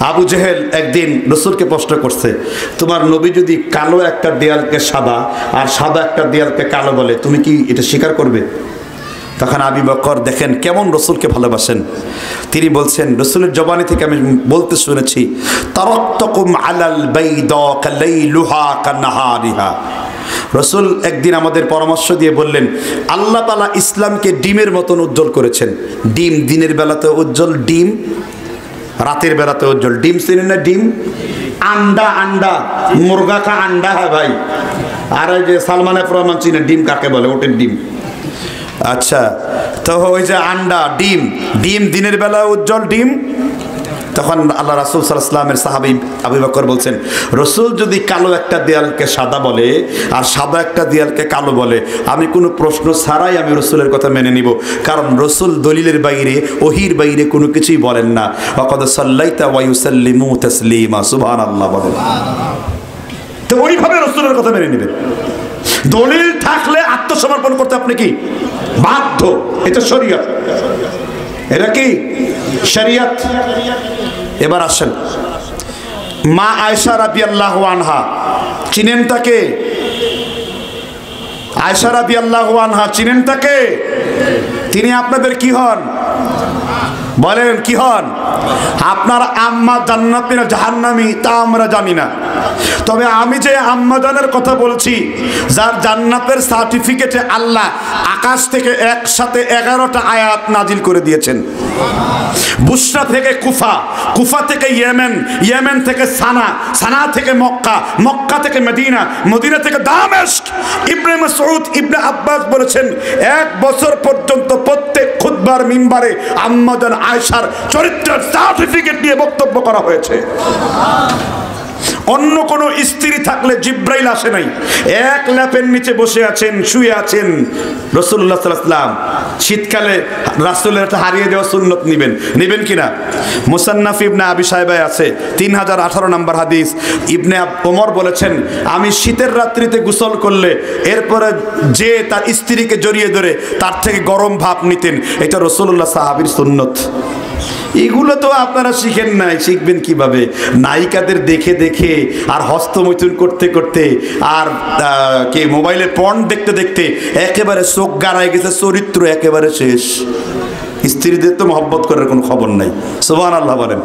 আবু জেহেল একদিন রসুলকে প্রশ্ন করছে, তোমার নবী যদি কালো একটা দেয়ালকে সাদা আর সাদা একটা দেয়ালকে কালো বলে, তুমি কি এটা স্বীকার করবে? তখন আবু বকর দেখেন কেমন রসুলকে ভালোবাসেন, তিনি বলছেন, রসুলের জবানি থেকে আমি বলতে শুনেছি, তারাক্তুকুম আলাল বাইদা কালাইলুহা কান্নাহারিহা। রসুল একদিন আমাদের পরামর্শ দিয়ে বললেন, আল্লাহ তাআলা ইসলামকে ডিমের মতন উজ্জ্বল করেছেন। ডিম দিনের বেলাতে উজ্জ্বল, ডিম রাতের বেলাতে উজ্জ্বল। ডিম চিনেন না? ডিম আন্ডা, আন্ডা মুরগা কা আন্ডা হ্যাঁ ভাই। আর ওই যে সালমান এফ রহমান চিনে ডিম কাকে বলে, ওটের ডিম। আচ্ছা, তো ওই যে আন্ডা, ডিম, ডিম দিনের বেলা উজ্জ্বল ডিম। তখন আল্লাহ রাসূল সাল্লাল্লাহু আলাইহি ওয়াসাল্লামের সাহাবী আবু বকর বলছেন, রসুল যদি কালো একটা দেয়ালকে সাদা বলে আর সাদা একটা দেয়ালকে কালো বলে, আমি কোনো প্রশ্ন ছাড়াই আমি রসুলের কথা মেনে নিব, কারণ রসুল দলিলের বাইরে, ওহির বাইরে কোনো কিছুই বলেন না। ওয়াকাদ সাল্লাইতা ওয়া ইউসাল্লিমু তাসলিমা, সুবহানাল্লাহ বলেন। তো ওইভাবে রসুলের কথা মেনে নেবেন। দলিল থাকলে আত্মসমর্পণ করতে আপনি কি বাধ্য। এটা শরীয়ত, এটা কি শরীয়ত। এবার আসেন, মা আয়েশা রাদিয়াল্লাহু আনহা, চিনেন তাকে? আয়েশা রাদিয়াল্লাহু আনহা চিনেন তাকে? তিনি আপনাদের কি হন বলেন? কি হন? আপনার আম্মা জান্নাতি না জাহান্নামী তা আমরা জানি না, তবে আমি যে আম্মা জানের কথা বলছি, যার জান্নাতের সার্টিফিকেটে আল্লাহ আকাশ থেকে একসাথে 11টা আয়াত নাজিল করে দিয়েছেন। বুসরা থেকে কুফা, কুফা থেকে ইয়েমেন, ইয়েমেন থেকে সানা, সানা থেকে মক্কা, মক্কা থেকে মদিনা, মদিনা থেকে দামেস্ক। ইবনে মাসউদ, ইবনে আব্বাস বলেছেন, 1 বছর পর্যন্ত প্রত্যেক খুতবার মিম্বারে আম্মা জান আয়েশার চরিত্রের সার্টিফিকেট দিয়ে বক্তব্য করা হয়েছে। অন্য কোনো স্ত্রী থাকলে জিব্রাইল আসে নাই, এক ল্যাপের নিচে বসে আছেন, শুয়ে আছেন রাসূলুল্লাহ সাল্লাল্লাহু আলাইহি ওয়াসাল্লাম। শীতকালে রাসূলের একটা হারিয়ে দেওয়া সুন্নত নেবেন কিনা? মুসান্নাফ ইবনে আবি শায়বায় আছে 3018 নম্বর হাদিস। ইবনে ওমর বলেছেন, আমি শীতের রাত্রিতে গোসল করলে এরপরে যে তার স্ত্রীকে জড়িয়ে ধরে তার থেকে গরম ভাপ নিতেন, এটা রাসূলুল্লাহ সাহাবীর সুন্নত। এগুলো তো আপনারা শিখেন নাই, শিখবেন কিভাবে? নায়িকাদের দেখে দেখে আর হস্তমৈথুন করতে করতে আর কে মোবাইলের পর্ন দেখতে দেখতে একেবারে চোখ গাড়ায় গেছে, চরিত্র একেবারে শেষ। স্ত্রীদের তো মহব্বত করার কোনো খবর নাই। সুবহানাল্লাহ বলেন।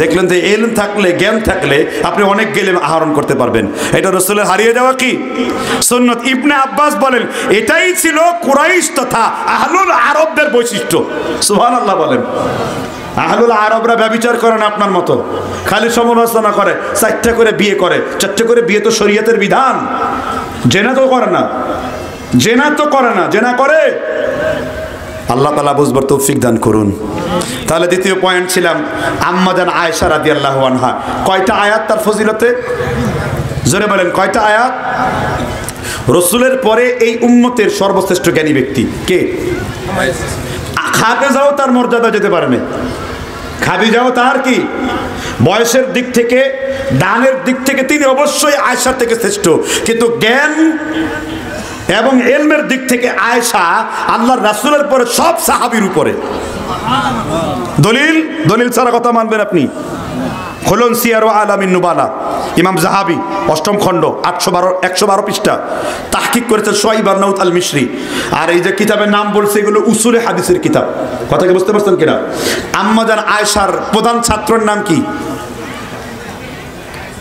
দেখলেন তো, ইলম থাকলে, জ্ঞান থাকলে আপনি অনেক জ্ঞান আহরণ করতে পারবেন। এটা রাসূলের হারিয়ে যাওয়া কি সুন্নত। ইবনে আব্বাস বলেন, এটাই ছিল কুরাইশ তথা আহলুল আরবদের বৈশিষ্ট্য। সুবহানাল্লাহ বলেন। আহলুল আরবরা ব্যভিচার করে না আপনার মতো, খালি সমালোচনা করে, 4টা করে বিয়ে করে। 4টে করে বিয়ে তো শরীয়তের বিধান। জেনা তো করে না, জেনা তো করে না, জেনা করে। আল্লাহ তাআলা বুঝবার তৌফিক দান করুন। তাহলে দ্বিতীয় পয়েন্ট ছিলাম আম্মা জান আয়েশা রাদিয়াল্লাহু আনহা। কয়টা আয়াত তার ফজিলতে? জোরে বলেন, কয়টা আয়াত? রসুলের পরে এই উম্মতের সর্বশ্রেষ্ঠ জ্ঞানী ব্যক্তি কে? খাদিজাও তার মর্যাদা যেতে পারে না। খাদিজাও তার কি বয়সের দিক থেকে, দানের দিক থেকে তিনি অবশ্যই আয়েশার থেকে শ্রেষ্ঠ, কিন্তু জ্ঞান এবং ইলমের দিক থেকে আয়েশা আল্লাহর রাসূলের পরে সব সাহাবীর উপরে। দলিল, দলিল ছাড়া কথা মানবেন আপনি? খুলুন সিয়ার ও আলামিন নুবালা, ইমাম জাহাবি 8ম খণ্ড 112 পৃষ্ঠা, তাহকিক করেছেন সোহাইব আন-নাউত আল মিশরি। আর এই যে কিতাবের নাম বলছে, এগুলো উসুলে হাদিসের কিতাব। কথা কি বুঝতে পারছেন কিনা? আম্মা জান আয়েশার প্রধান ছাত্রের নাম কি?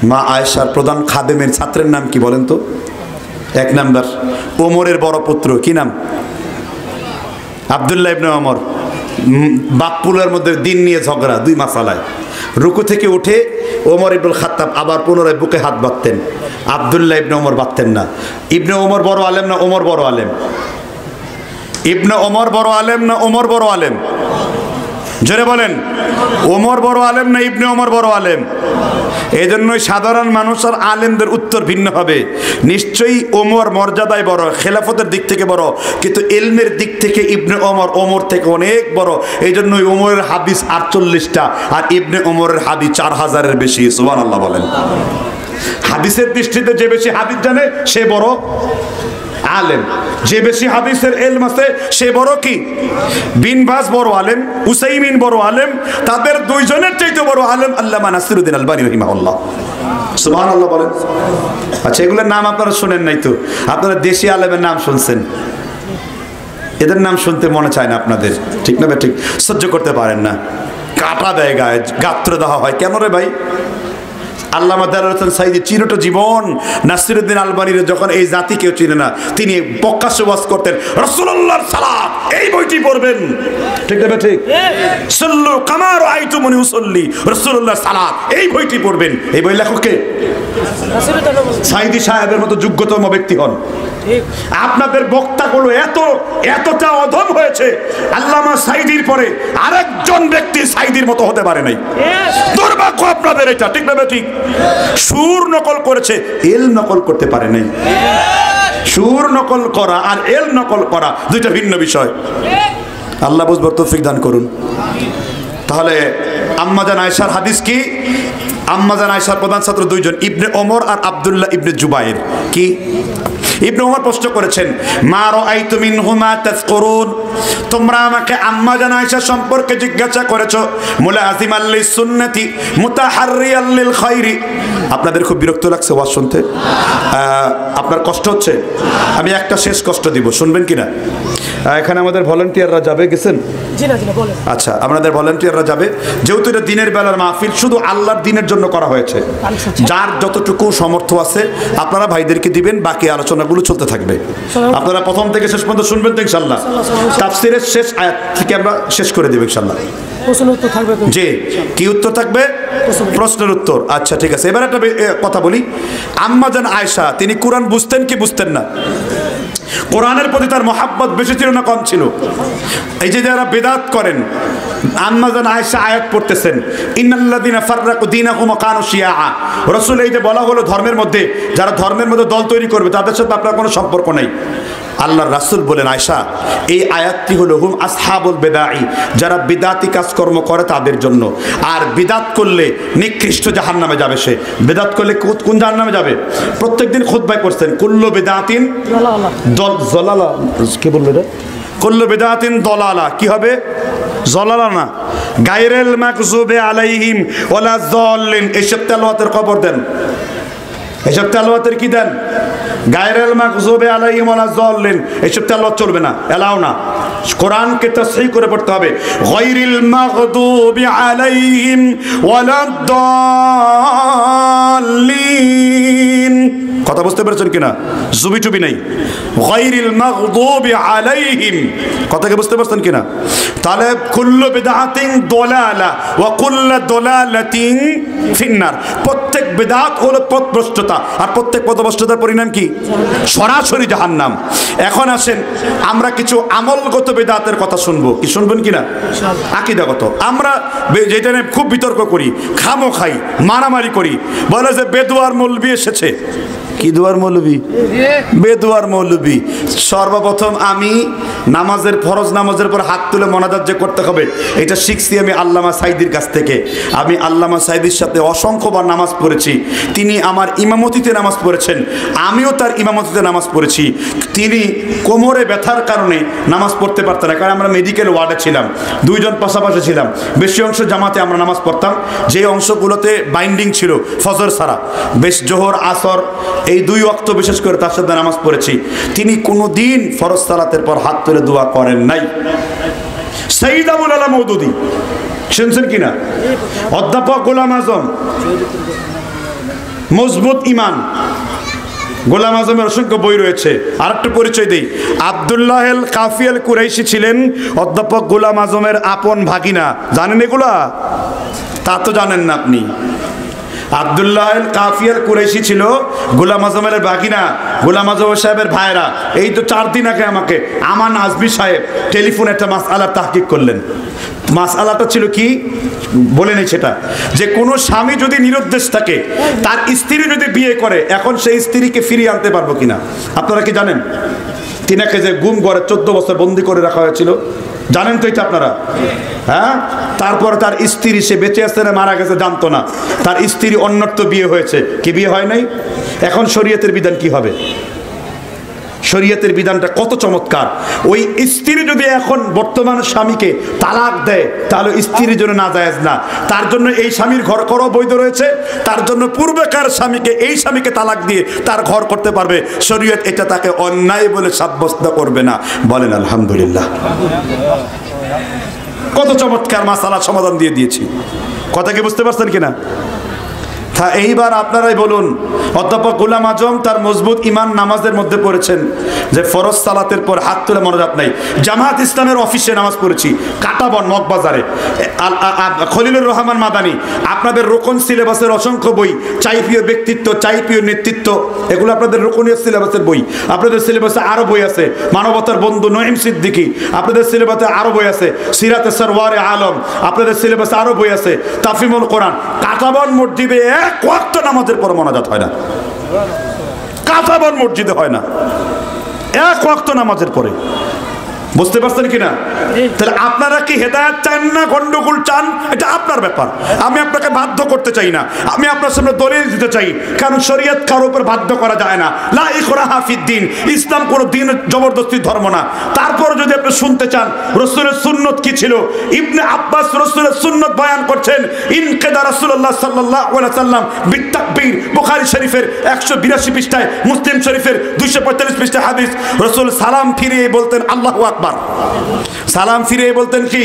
মা আয়েশার প্রধান খাদেমের ছাত্রের নাম কি বলেন তো? 1 নাম্বার ওমরের বড় পুত্র, কি নাম? আব্দুল্লাহ ইবনে ওমর। বাকপুলের মধ্যে দিন নিয়ে ঝগড়া, 2 মাসালায়। রুকু থেকে উঠে ওমর ইবনুল খাত্তাব আবার পুনরায় বুকে হাত বাঁধতেন, আব্দুল্লাহ ইবনে ওমর বাঁধতেন না। ইবনে ওমর বড় আলেম না ওমর বড় আলেম? ইবনে ওমর বড় আলেম না ওমর বড় আলেম? জোরে বলেন, ওমর বড় আলেম না ইবনে ওমর বড় আলেম? এই জন্যই সাধারণ মানুষ আর আলেমদের উত্তর ভিন্ন হবে। নিশ্চয়ই ওমর মর্যাদায় বড়, খেলাফতের দিক থেকে বড়, কিন্তু ইলমের দিক থেকে ইবনে ওমর ওমর থেকে অনেক বড়। এই জন্যই ওমরের হাদিস 48টা আর ইবনে ওমরের হাদিস 4000-এর বেশি। সুবহানাল্লাহ বলেন। হাদিসের দৃষ্টিতে যে বেশি হাদিস জানে সে বড়, আলেম। যে বেশি হাদিসের ইলম আছে সে বড় কি? বিন বাজ বড় আলেম, উসাইমিন বড় আলেম, তাদের দুইজনের চাইতে বড় আলেম আল্লামা নাসিরউদ্দিন আলবানী রাহিমাহুল্লাহ। সুবহানাল্লাহ বলেন। আচ্ছা, এগুলোর নাম আপনারা শুনেন নাই তো? আপনারা দেশি আলেমের নাম শুনছেন, এদের নাম শুনতে মনে চায় না আপনাদের, ঠিক না? ঠিক সহ্য করতে পারেন না, কাটা দেয় গায়ে, গাত্র দেওয়া হয়। কেন রে ভাই? আল্লামা দেলাওয়ার হোসেন সাঈদী চিরটা জীবন নাসিরউদ্দিন আলবানীর যখন এই জাতি কেউ চিনে না, তিনি প্রকাশ্যে ওয়াজ করতেন রাসূলুল্লাহর সালাত, এই বইটি পড়বেন, ঠিক না? ঠিক। সাল্লু কামা রাআইতুমুনি উসাল্লি, রাসূলুল্লাহর সালাত, এই বইটি পড়বেন। এই বই লেখক কে? সাঈদী সাহেবের মতো যোগ্যতম ব্যক্তি হন। আপনাদের বক্তাগুলো এতটা অধম হয়েছে, আল্লামা সাঈদীর পরে আরেকজন ব্যক্তি সাঈদীর মতো হতে পারে নাই। দুর্ভাগ্য আপনাদের এটা, ঠিক না? ঠিক। সুর নকল করেছে, এল নকল করতে পারে নাই। সুর নকল করা আর এল নকল করা দুইটা ভিন্ন বিষয়। আল্লাহ বুঝবার তৌফিক দান করুন। তাহলে আম্মাজান আয়েশার হাদিস কি? আম্মাজান আয়েশার প্রধান ছাত্র দুইজন, ইবনে ওমর আর আব্দুল্লাহ ইবনে জুবায়ের। কি? ইবনে ওমর প্রশ্ন করেছেন, মা রাআইতু মিনহুমা তাযকুরুন, তোমরা আমাকে আম্মাজান আয়েশা সম্পর্কে জিজ্ঞাসা করেছো, মুলাযিমাল লিসুন্নতি মুতাহাররিয়াল লিল খায়রি। আপনাদের খুব বিরক্ত লাগছে ওয়াজ শুনতে? আপনার কষ্ট হচ্ছে? আমি একটা শেষ কষ্ট দিব, শুনবেন কিনা? এখানে আমাদের ভলান্টিয়াররা যাবে, গেছেন? আচ্ছা, আমাদের ভলান্টিয়াররা যাবে। যেহেতু এটা দিনের বেলার মাহফিল, শুধু আল্লাহর দিনের জন্য করা হয়েছে, যার যতটুকু সামর্থ্য আছে আপনারা ভাইদেরকে দিবেন, বাকি আলোচনাগুলো চলতে থাকবে। আপনারা প্রথম থেকে শেষ পর্যন্ত শুনবেন তো ইনশাআল্লাহ। তাফসীরের শেষ আয়াত থেকে আমরা শেষ করে দেব ইনশাআল্লাহ। প্রশ্নের উত্তর থাকবে তো? জি। কি উত্তর থাকবে? প্রশ্নের উত্তর। আচ্ছা, ঠিক আছে। এবার একটা কথা বলি, আম্মাজান আয়েশা তিনি কোরআন বুঝতেন কি বুঝতেন না? কোরআনের প্রতি তার মহাব্বত বেশি ছিল না কম ছিল? এই যে যারা বিদআত করেন, আম্মাজান আয়েশা আয়াত পড়তেছেন, ইন্নাল্লাযিনা ফাররাকু দীনাহুম ওয়া কানু শিয়া। রাসূল এই যে বলা হলো ধর্মের মধ্যে, যারা ধর্মের মধ্যে দল তৈরি করবে তাদের সাথে আপনার কোনো সম্পর্ক নাই। আল্লাহর রাসূল বলেন, আয়েশা এই আয়াতটি হলো হুম আসহাবুল বিদআই, যারা বিদআতি কাজকর্ম করে তাদের জন্য। আর বিদআত করলে নিকৃষ্ট জাহান্নামে যাবে সে। বিদআত করলে কোন জাহান্নামে যাবে? প্রত্যেকদিন খুতবায় পড়ছেন, কুল্লু বিদআতিন দলালা। কি বললো এটা? কুল্লু বিদআতিন দলালা। কি হবে? জলালা না, গায়রুল মাগযুবি আলাইহিম ওয়ালা যাল্লিন। এসব তেলাওয়াতের খবর দেন, এসব তেলাওয়াতের কি দেন? গায়রুল মাগযুবি আলাইহিম ওয়ালা যাল্লিন, এসব তেলাওয়াত চলবে না, এলাও না। কোরআনকে তাসহিহ করে পড়তে হবে, গায়রুল মাগযুবি আলাইহিম ওয়ালা যাল্লিন। কথা বুঝতে পেরেছেন কিনা? জুবি টুবি নাই, গায়রুল মাগযুবি আলাইহিম। কথাকে বুঝতে পারছেন কিনা? তাহলে কুল্লু বিদআতিন দালালা ওয়া কুল্লু দালালাতিন ফিন্নার। প্রত্যেক বিদআত হলো পথভ্রষ্টতা, আর প্রত্যেক পথভ্রষ্টতার পরিণাম কি? সরাসরি জাহান্নাম। এখন আসেন আমরা কিছু আমলগত বিদআতের কথা শুনবো, কি শুনবেন কিনা? আকীদাগত। আমরা যেটা নিয়ে খুব বিতর্ক করি, খামো খাই, মারামারি করি, বলে যে বেদুয়ার মৌলবি এসেছে। কি দুয়ার মৌলবি? বেদুয়ার মৌলবি। সর্বপ্রথম আমি নামাজের, ফরজ নামাজের পর হাত তুলে মোনাজাত যে করতে হবে, এটা শিখছি আমি আল্লামা সাঈদীর কাছ থেকে। আমি আল্লামা সাঈদীর সাথে অসংখ্যবার নামাজ পড়েছি। তিনি আমার ইমামতিতে নামাজ পড়েছেন, আমিও তার ইমামতিতে নামাজ পড়েছি। তিনি কোমরে ব্যথার কারণে নামাজ পড়তে পারতেন না, কারণ আমরা মেডিকেল ওয়ার্ডে ছিলাম, দুইজন পাশাপাশি ছিলাম। বেশি অংশ জামাতে আমরা নামাজ পড়তাম, যে অংশগুলোতে বাইন্ডিং ছিল ফজর ছাড়া, বেশ জোহর আসর এই দুই ওয়াক্ত বিশেষ করে তার সাথে নামাজ পড়েছি। তিনি কোনোদিন ফরজ সালাতের পর হাত তুলে দোয়া করেন নাই। সাইয়্যিদ আবুল আলা মওদুদী শুনছেন কিনা? অধ্যাপক গোলাম আজম, মজবুত ইমান, গোলাম আজমের অসংখ্য বই রয়েছে। আর একটু পরিচয় দেই, আব্দুল্লাহ আল কাফি আল কুরাইশি ছিলেন অধ্যাপক গোলাম আজমের আপন ভাগিনা। জানেন এগুলা? তা তো জানেন না আপনি। আব্দুল্লাহ আল কাফি আল কুরাইশি ছিল গোলাম আজমের ভাগিনা, গোলাম আজম সাহেবের ভাইরা। এই তো 4 দিন আগে আমাকে আমান আজমি সাহেব টেলিফোনে একটা মাসআলা তাহকিক করলেন। মাসআলাটা ছিল কি বলে নেই, সেটা যে কোনো স্বামী যদি নিরুদ্দেশ থাকে, তার স্ত্রী যদি বিয়ে করে, এখন সেই স্ত্রীকে ফিরিয়ে আনতে পারবো কিনা? আপনারা কি জানেন? তিনাকে যে গুম করে 14 বছর বন্দি করে রাখা হয়েছিল, জানেন তো এটা আপনারা? হ্যাঁ। তারপর তার স্ত্রী, সে বেঁচে আছে না মারা গেছে জানতো না, তার স্ত্রী অন্যত্র বিয়ে হয়েছে, কি বিয়ে হয় নাই? এখন শরীয়তের বিধান কি হবে? শরীয়তের বিধানটা কত চমৎকার। ওই স্ত্রী যদি এখন বর্তমান স্বামীকে তালাক দেয় তাহলে স্ত্রীর জন্য নাজায়েজ না, তার জন্য এই স্বামীর ঘর করা বৈধ রয়েছে, তার জন্য পূর্বেকার স্বামীকে এই স্বামীকে তালাক দিয়ে তার ঘর করতে পারবে। শরীয়ত এটা তাকে অন্যায় বলে সাব্যস্ত করবে না। বলেন আলহামদুলিল্লাহ। কত চমৎকার মাসালা সমাধান দিয়ে দিয়েছি। কথা কি বুঝতে পারছেন কিনা? এইবার আপনারাই বলুন, অধ্যাপক গোলাম আজম তার মজবুত ইমান নামাজের মধ্যে পড়েছেন যে ফরজ সালাতের পর হাত তুলে মনোজাত নাই। জামাত ইসলামের অফিসে নামাজ পড়েছি কাটাবন মগবাজারে। খলিলুর রহমান মাদানী আপনাদের রোকন সিলেবাসের অসংখ্য বই, চাইপীয় ব্যক্তিত্ব, চাইপীয় নেতৃত্ব, এগুলো আপনাদের রোকনীয় সিলেবাসের বই। আপনাদের সিলেবাসে আরো বই আছে, মানবতার বন্ধু নঈম সিদ্দিকী, আপনাদের সিলেবাসে আরো বই আছে, সিরাতে সরওয়ারে আলম, আপনাদের সিলেবাসে আরো বই আছে, তাফিমুল কোরআন। কাটাবন মসজিদে এক ওয়াক্ত নামাজের পর মোনাজাত হয় না, কাটাবন মসজিদে হয় না এক ওয়াক্ত নামাজের পরে। বুঝতে পারছেন কিনা? তাহলে আপনারা কি হেদায়েত চান না গন্ডগোল চান? এটা আপনার ব্যাপার, আমি আপনাকে বাধ্য করতে চাই না, আমি আপনার সামনে দলিল দিতে চাই। কারণ শরীয়ত কারো উপর বাধ্য করা যায় না। লা ইকরাহা ফিদ্দিন, ইসলাম কোনো দিন জবরদস্তি ধর্ম না। তারপর যদি আপনি শুনতে চান রাসূলের সুন্নত কি ছিল, ইবনে আব্বাস রাসূলের সুন্নত বয়ান করছেন। ইনকিদা রাসূলুল্লাহ সাল্লাল্লাহু আলাইহি ওয়াসাল্লাম বিতাকবীর, বুখারী শরীফের 182 পৃষ্ঠায়, মুসলিম শরীফের 245 পৃষ্ঠায় হাদিস। রাসূল সালাম ফিরিয়ে বলতেন আল্লাহু আকবার, সালাম ফিরে বলতেন কি?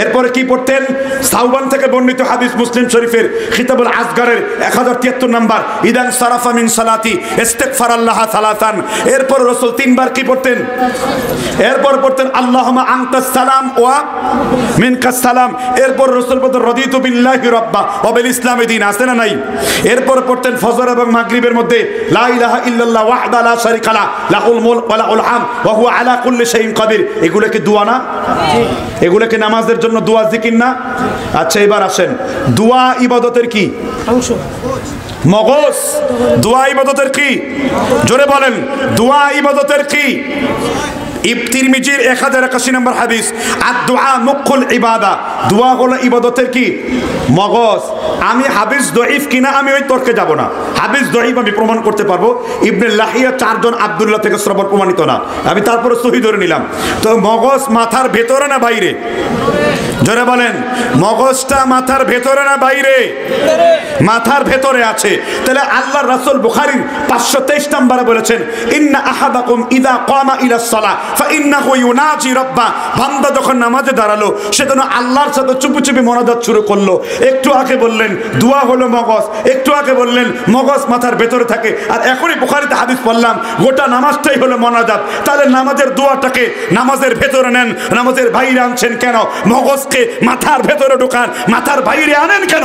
এরপরে কি পড়তেন? সাওবান থেকে বর্ণিত হাদিস, মুসলিম শরীফের কিতাবুল আসগারের 1073 নাম্বার, ইদান সারাফা মিন সালাতি ইস্তিগফারাল্লাহ সালাতান। এরপর রাসূল তিনবার কি পড়তেন? এরপর পড়তেন আল্লাহুম্মা আনতাস সালাম ওয়া মিনকাস সালাম। এরপর রাসূল বলতেন রাদিতু বিল্লাহি রাব্বা ওয়া বিল ইসলামি দীন। আছে না নাই? এরপর পড়তেন ফজর এবং মাগরিবের মধ্যে লা ইলাহা ইল্লাল্লাহ ওয়াহদা লা শারীকা লাহু লাহুল মুলক ওয়া লাহুল হামদ ওয়া হুয়া আলা কুল্লি শাইইন কাদির। এগুলো কি দোয়া না? এগুলো কি নামাজের জন্য দোয়া জিকির না? আচ্ছা এবার আসেন, দোয়া ইবাদতের কি অংশ? মগজ। দোয়া ইবাদতের কি? জোরে বলেন, দোয়া ইবাদতের কি? তিরমিজির 1081 নম্বর হাদিস, আদ-দুআ মুখুল ইবাদা। দোয়া হলো ইবাদতের কি? মগজ। আমি হাদিস দঈফ কিনা আমি ওই তর্কে যাব না, হাদিস দঈফ আমি প্রমাণ করতে পারবো। ইবনে লাহিয়া 4 জন আব্দুল্লাহ থেকে শ্রবণ প্রমাণিত না, আমি তারপরে সহি ধরে নিলাম। তো মগজ মাথার ভেতরে না বাইরে? জোরে বলেন, মগজটা মাথার ভেতরে না বাইরে? মাথার ভেতরে আছে। তাহলে আল্লাহর রাসূল বুখারীর 523 নম্বরে বলেছেন, ইন্না আহাদাকুম ইযা কামা ইলাস সালাহ ফাইন্নাহু ইউনাজি রাব্বা। বান্দা যখন নামাজে দাঁড়ালো সে যেন আল্লাহর সাথে চুপি চুপি মোনাজাত শুরু করলো। একটু আগে বললেন দোয়া হলো মগজ, একটু আগে বললেন মগজ মাথার ভেতরে থাকে, আর এখনই বুখারীতে হাদিস পড়লাম গোটা নামাজটাই হলো মোনাজাত। তাহলে নামাজের দোয়াটাকে নামাজের ভেতরে নেন, নামাজের বাইরে আনছেন কেন? মগজকে মাথার ভেতরে ঢোকান, মাথার বাইরে আনেন কেন?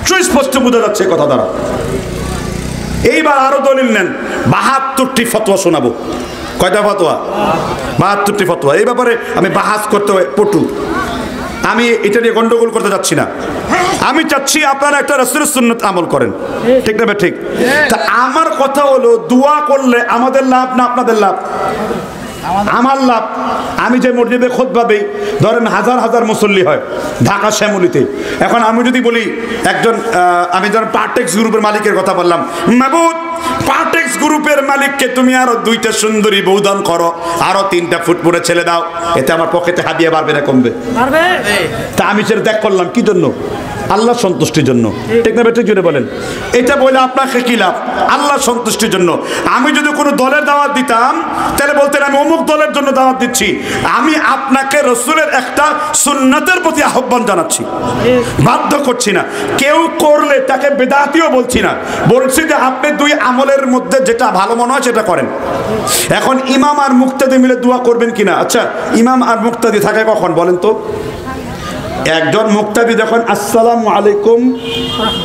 সুস্পষ্ট বোঝা যাচ্ছে কথা দ্বারা। এইবার আরো দলিল নেন, 72টি ফতোয়া শোনাবো। কয়টা ফতোয়া? 72টি ফতোয়া। এই ব্যাপারে আমি বাহাস করতে পটু, আমি এটা নিয়ে গন্ডগোল করতে যাচ্ছি না। আমি চাচ্ছি আপনারা একটা রাসূলের সুন্নাত আমল করেন, ঠিক না? ঠিক। তা আমার কথা হলো, দোয়া করলে আমাদের লাভ না আপনাদের লাভ? আমার লাভ। আমি যে মসজিদে খুতবা দেই, ধরেন হাজার হাজার মুসল্লি হয় ঢাকা শ্যামলীতে। এখন আমি যদি বলি একজন, আমি ধরেন পার্টেক্স গ্রুপের মালিকের কথা বললাম, মাহবুব পার্টেক্স গ্রুপের মালিককে তুমি আরো 2টা সুন্দরী বউ দান করো, আরো 3টা ফুটফুটে ছেলে দাও, এতে আমার পকেটে হাদিয়া বাড়বে না কমবে? তা আমি সেটা দেখ করলাম কি জন্য? আল্লাহ সন্তুষ্টির জন্য, ঠিক না? ঠিক জুড়ে বলেন। এটা বলে আপনাকে কি লাভ? আল্লাহ সন্তুষ্টির জন্য। আমি যদি কোনো দলের দাওয়াত দিতাম তাহলে বলতেন আমি অমুক দলের জন্য দাওয়াত দিচ্ছি। আমি আপনাকে রাসূলের একটা সুন্নাতের প্রতি আহ্বান জানাচ্ছি, বাধ্য করছি না। কেউ করলে তাকে বেদাতিও বলছি না, বলছি যে আপনি 2 আমলের মধ্যে যেটা ভালো মনে হয় সেটা করেন। এখন ইমাম আর মুক্তাদি মিলে দোয়া করবেন কিনা? আচ্ছা, ইমাম আর মুক্তাদি থাকে কখন বলেন তো? একজন মুক্তাদি যখন আসসালামু আলাইকুম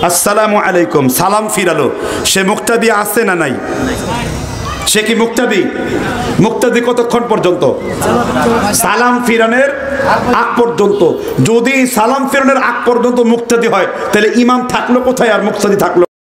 আসসালামু আলাইকুম সালাম ফিরালো, সে মুক্তাদি আছে না নাই? সে কি মুক্তাদি? মুক্তাদি কতক্ষণ পর্যন্ত? সালাম ফিরানোর আগ পর্যন্ত। যদি সালাম ফিরানোর আগ পর্যন্ত মুক্তাদি হয় তাহলে ইমাম থাকলো কোথায় আর মুক্তাদি থাকলো